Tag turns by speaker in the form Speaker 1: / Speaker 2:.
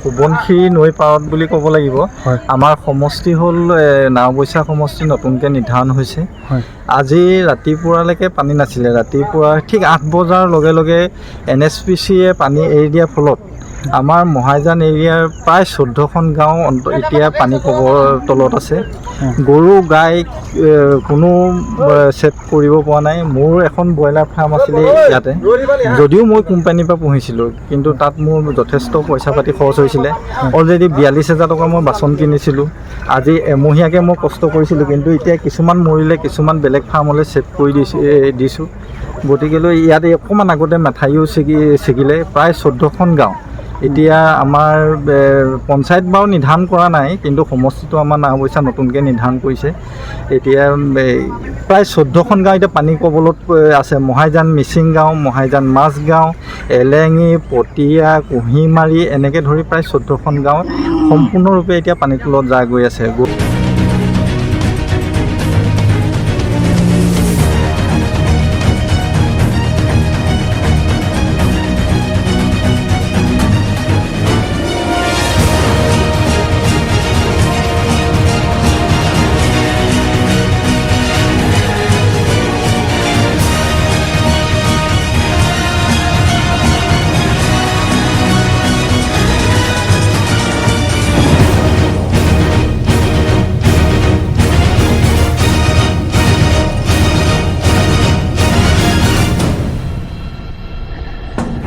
Speaker 1: সোৱণশিৰি নৈ পাৰত বুলি ক'ব লাগিব। আমাৰ সমষ্টি হ'ল নাওবৈচা সমষ্টি নতুনকৈ নিৰ্ধাৰণ হৈছে। আজি ৰাতিপুৱালৈকে পানী নাছিলে। ৰাতিপুৱা ঠিক 8 বজাৰ লগে লগে NSPCয়ে পানী এৰি দিয়াৰ ফলত আমাৰ মহাইজান এৰিয়াৰ প্ৰায় 14খন গাঁও এতিয়া পানী কবৰ তলত আছে। গৰু গাই কোনো ছেভ কৰিব পৰা নাই। মোৰ এখন ব্ৰইলাৰ ফাৰ্ম আছিলে ইয়াতে, যদিও মই কোম্পানীৰ পৰা পুহিছিলোঁ, কিন্তু তাত মোৰ যথেষ্ট পইচা পাতি খৰচ হৈছিলে। অলৰেডি 42,000 টকা মই বাচন কিনিছিলোঁ। আজি এমহীয়াকৈ মই কষ্ট কৰিছিলোঁ, কিন্তু এতিয়া কিছুমান মৰিলে, কিছুমান বেলেগ ফাৰ্মলৈ ছেভ কৰি দিছোঁ। গতিকেলৈ ইয়াত অকণমান আগতে মেঠাৰিও ছিগিলে। প্ৰায় 14খন গাঁও এতিয়া আমাৰ পঞ্চায়ত বাৰু নিৰ্ধাৰণ কৰা নাই, কিন্তু সমষ্টিটো আমাৰ নাওবৈচা নতুনকৈ নিৰ্ধাৰণ কৰিছে। এতিয়া প্ৰায় 14খন গাঁও এতিয়া পানী কবলত আছে। মহাইজান মিচিং গাঁও, মহাইজান মাছগাঁও, এলেঙি, পটীয়া, কুঁহিমাৰি এনেকৈ ধৰি প্ৰায় 14খন গাঁও সম্পূৰ্ণৰূপে এতিয়া পানীৰ তলত গৈ আছে।